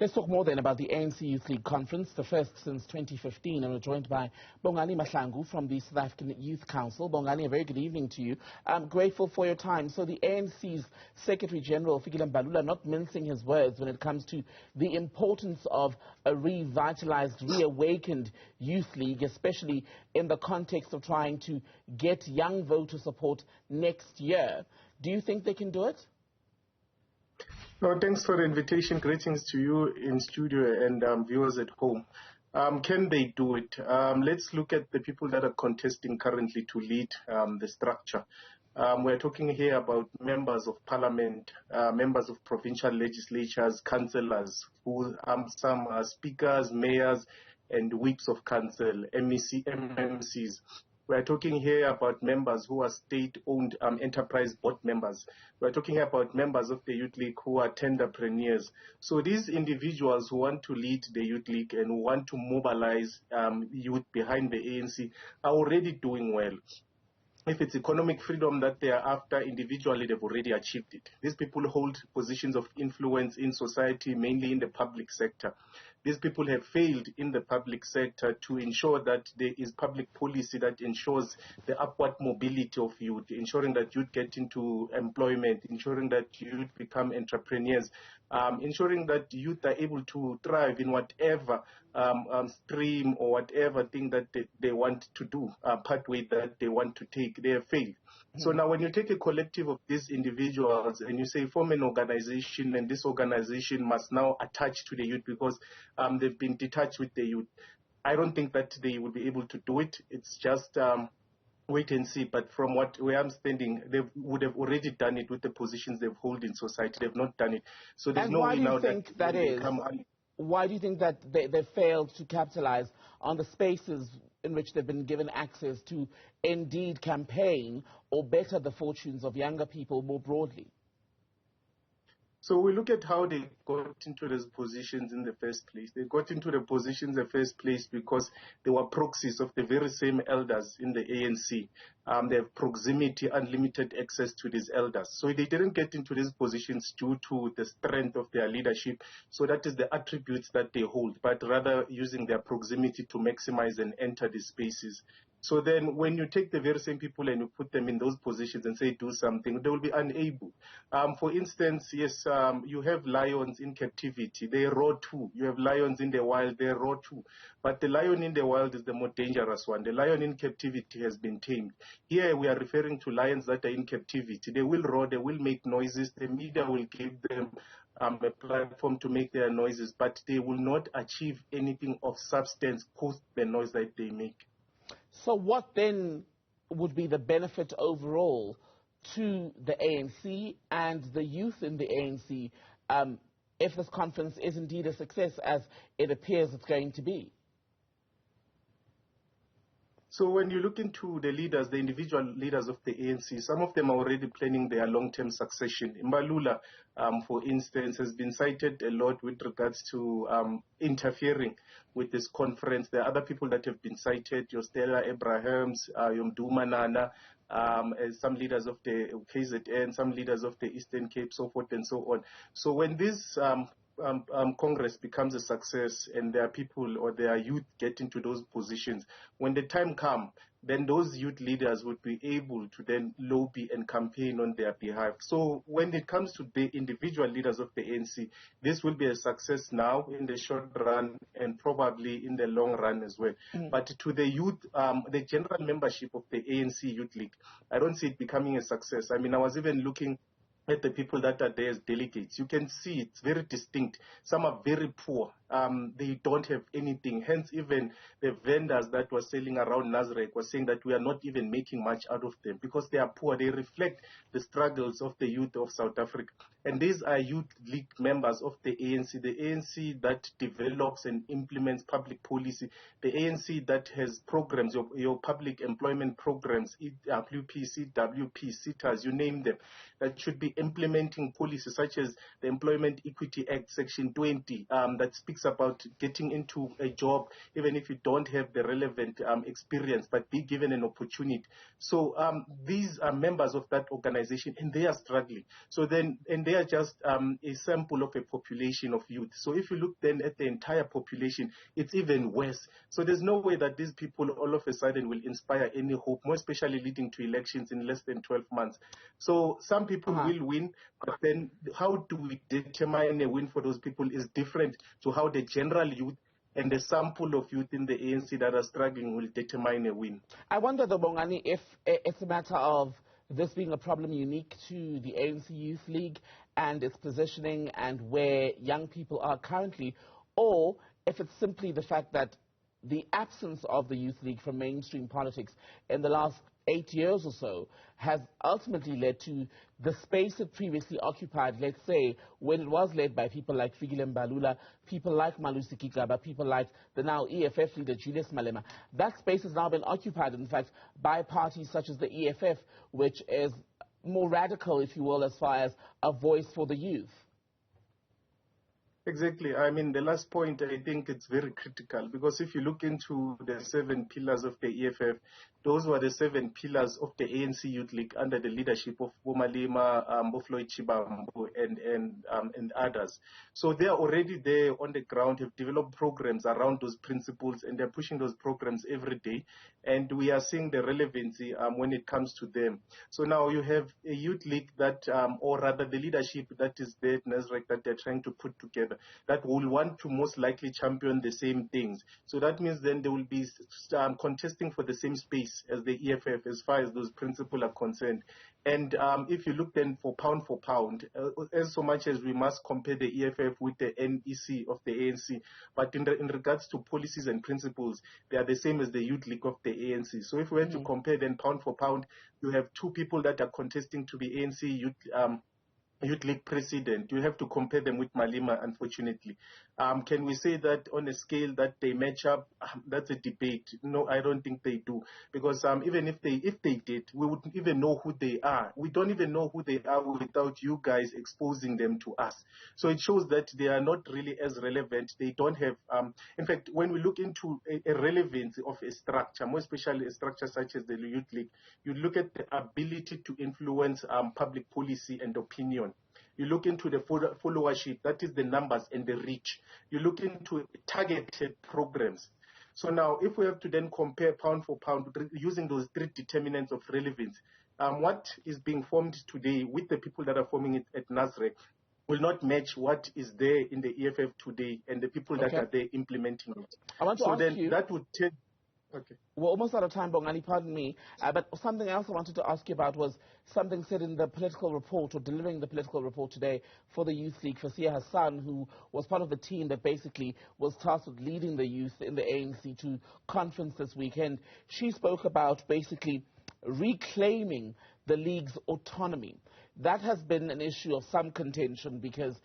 Let's talk more then about the ANC Youth League Conference, the first since 2015, and we're joined by Bongani Mahlangu from the South African Youth Council. Bongani, a very good evening to you. I'm grateful for your time. So the ANC's Secretary General, Fikile Mbalula, not mincing his words when it comes to the importance of a revitalized, reawakened youth league, especially in the context of trying to get young voter support next year. Do you think they can do it? No, thanks for the invitation. Greetings to you in studio and viewers at home. Can they do it? Let's look at the people that are contesting currently to lead the structure. We're talking here about members of parliament, members of provincial legislatures, councillors, who some are speakers, mayors, and whips of council, MMCs. We're talking here about members who are state-owned enterprise board members. We're talking about members of the Youth League who are tenderpreneurs. So these individuals who want to lead the Youth League and who want to mobilize youth behind the ANC are already doing well. If it's economic freedom that they are after, individually they've already achieved it. These people hold positions of influence in society, mainly in the public sector. These people have failed in the public sector to ensure that there is public policy that ensures the upward mobility of youth, ensuring that youth get into employment, ensuring that youth become entrepreneurs, ensuring that youth are able to thrive in whatever stream or whatever thing that they want to do, pathway that they want to take. They have failed. So now when you take a collective of these individuals and you say form an organization, and this organization must now attach to the youth because they've been detached with the youth, I don't think that they will be able to do it. It's just wait and see. But from where I'm standing, they would have already done it with the positions they've held in society. They've not done it. So there's no way now that is. Why do you think that they failed to capitalize on the spaces in which they've been given access to indeed campaign or better the fortunes of younger people more broadly? So we look at how they got into those positions in the first place. They got into the positions in the first place because they were proxies of the very same elders in the ANC. They have proximity, unlimited access to these elders. So they didn't get into these positions due to the strength of their leadership. So that is the attributes that they hold, but rather using their proximity to maximize and enter these spaces. So then when you take the very same people and you put them in those positions and say do something, they will be unable. For instance, yes, you have lions in captivity. They roar too. You have lions in the wild. They roar too. But the lion in the wild is the more dangerous one. The lion in captivity has been tamed. Here we are referring to lions that are in captivity. They will roar. They will make noises. The media will give them a platform to make their noises, but they will not achieve anything of substance post the noise that they make. So what then would be the benefit overall to the ANC and the youth in the ANC if this conference is indeed a success as it appears it's going to be? So when you look into the leaders, the individual leaders of the ANC, some of them are already planning their long-term succession. Mbalula, for instance, has been cited a lot with regards to interfering with this conference. There are other people that have been cited, your Stella Abrahams, Yomduma Nana, some leaders of the KZN, some leaders of the Eastern Cape, so forth and so on. So when this Congress becomes a success and their people or their youth get into those positions, when the time comes, then those youth leaders would be able to then lobby and campaign on their behalf. So when it comes to the individual leaders of the ANC, this will be a success now in the short run and probably in the long run as well. But to the youth, the general membership of the ANC Youth League, I don't see it becoming a success. I mean, I was even looking at the people that are there as delegates. You can see it's very distinct. Some are very poor. They don't have anything. Hence, even the vendors that were selling around Nasrec were saying that we are not even making much out of them because they are poor. They reflect the struggles of the youth of South Africa. And these are youth league members of the ANC that develops and implements public policy, the ANC that has programs, your public employment programs, EWP, CWP, CETAs, you name them, that should be implementing policies such as the Employment Equity Act, Section 20, that speaks speaks about getting into a job, even if you don't have the relevant experience, but be given an opportunity. So these are members of that organization, and they are struggling. So then, and they are just a sample of a population of youth. So if you look then at the entire population, it's even worse. So there's no way that these people all of a sudden will inspire any hope, more especially leading to elections in less than 12 months. So some people will win, but then how do we determine a win for those people is different to how the general youth and the sample of youth in the ANC that are struggling will determine a win. I wonder, though, Bongani, if it's a matter of this being a problem unique to the ANC Youth League and its positioning and where young people are currently, or if it's simply the fact that the absence of the Youth League from mainstream politics in the last 8 years or so has ultimately led to the space it previously occupied, let's say, when it was led by people like Fikile Mbalula, people like Malusi Kigaba, people like the now EFF leader Julius Malema. That space has now been occupied, in fact, by parties such as the EFF, which is more radical, if you will, as far as a voice for the youth. Exactly. I mean, the last point, I think it's very critical, because if you look into the 7 pillars of the EFF, those were the 7 pillars of the ANC Youth League under the leadership of Malema, Floyd Chibambo, and others. So they are already there on the ground, have developed programs around those principles, and they're pushing those programs every day. And we are seeing the relevancy when it comes to them. So now you have a youth league that, or rather the leadership that is there at Nasrec that they're trying to put together, that will want to most likely champion the same things. So that means then they will be contesting for the same space as the EFF as far as those principles are concerned. And if you look then for pound, as so much as we must compare the EFF with the NEC of the ANC, but in regards to policies and principles, they are the same as the Youth League of the ANC. So if we were to compare then pound for pound, you have 2 people that are contesting to be ANC Youth League president. You have to compare them with Malema, unfortunately. Can we say that on a scale that they match up? That's a debate. No, I don't think they do. Because even if they did, we wouldn't even know who they are. We don't even know who they are without you guys exposing them to us. So it shows that they are not really as relevant. They don't have, in fact, when we look into a relevance of a structure, more especially a structure such as the Youth League, you look at the ability to influence public policy and opinion. You look into the followership, that is the numbers and the reach. You look into targeted programs. So now, if we have to then compare pound for pound using those 3 determinants of relevance, what is being formed today with the people that are forming it at Nasrec will not match what is there in the EFF today and the people that are there implementing it. I want to ask you, that would take. Okay. We're almost out of time, Bongani, pardon me. But something else I wanted to ask you about was something said in the political report, or delivering the political report today for the Youth League, Fasiya Hassan, who was part of the team that basically was tasked with leading the youth in the ANC to conference this weekend. She spoke about basically reclaiming the league's autonomy. That has been an issue of some contention because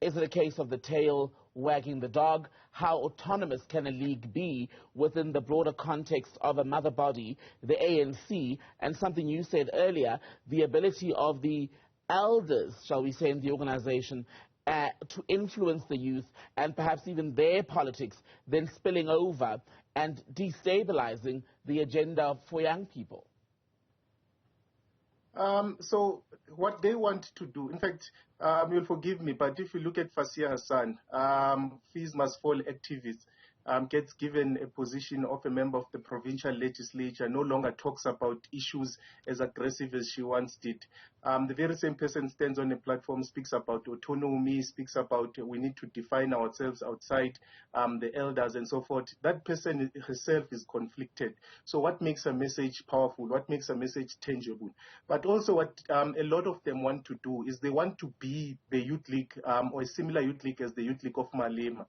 is it a case of the tail wagging the dog? How autonomous can a league be within the broader context of a mother body, the ANC, and something you said earlier, the ability of the elders, shall we say, in the organization to influence the youth and perhaps even their politics, then spilling over and destabilizing the agenda for young people? So what they want to do, in fact, you'll forgive me, but if you look at Fasiya Hassan, Fees Must Fall activist, gets given a position of a member of the provincial legislature, no longer talks about issues as aggressive as she once did. The very same person stands on a platform, speaks about autonomy, speaks about we need to define ourselves outside the elders and so forth. That person herself is conflicted. So what makes a message powerful? What makes a message tangible? But also what a lot of them want to do is they want to be the Youth League or a similar Youth League as the Youth League of Malema.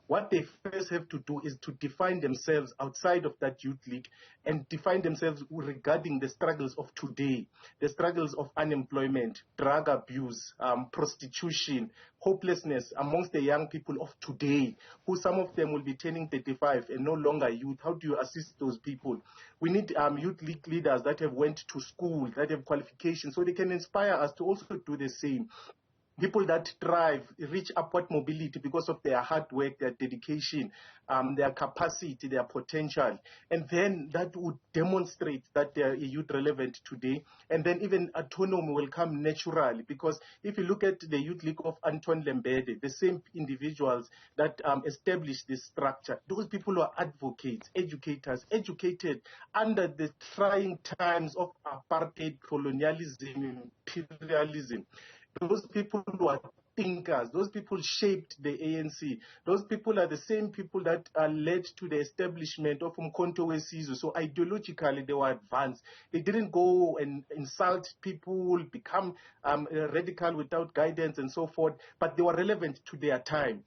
What they first have to do is to define themselves outside of that youth league and define themselves regarding the struggles of today, the struggles of unemployment, drug abuse, prostitution, hopelessness amongst the young people of today, who some of them will be turning 35 and no longer youth. How do you assist those people? We need youth league leaders that have went to school, that have qualifications, so they can inspire us to also do the same. people that thrive, reach upward mobility because of their hard work, their dedication, their capacity, their potential. And then that would demonstrate that they are youth relevant today. And then even autonomy will come naturally, because if you look at the Youth League of Anton Lembede, the same individuals that established this structure, those people were advocates, educators, educated under the trying times of apartheid, colonialism, imperialism. Those people who are thinkers, those people shaped the ANC. Those people are the same people that led to the establishment of Umkhonto weSizwe. So ideologically, they were advanced. They didn't go and insult people, become radical without guidance and so forth, but they were relevant to their time.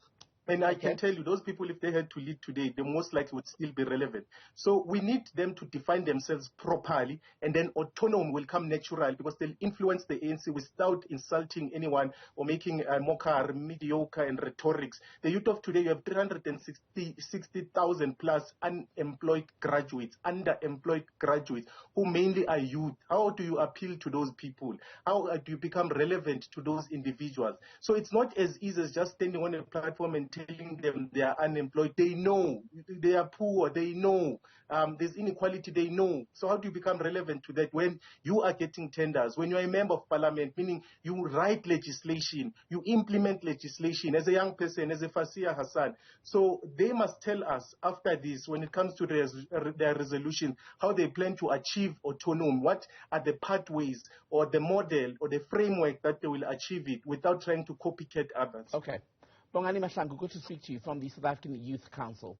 And I can tell you, those people, if they had to lead today, they most likely would still be relevant. So we need them to define themselves properly, and then autonomy will come naturally, because they'll influence the ANC without insulting anyone or making mockery, mediocre, and rhetorics. The youth of today, you have 360,000 plus unemployed graduates, underemployed graduates, who mainly are youth. How do you appeal to those people? How do you become relevant to those individuals? So it's not as easy as just standing on a platform and telling them they are unemployed. They know they are poor. They know there's inequality. They know. So how do you become relevant to that when you are getting tenders, when you are a member of parliament, meaning you write legislation, you implement legislation as a young person, as a Fasia Hassan? So they must tell us after this, when it comes to their resolution, how they plan to achieve autonomy. What are the pathways or the model or the framework that they will achieve it without trying to copycat others? Okay. Bongani Mahlangu, good to speak to you from the South African Youth Council.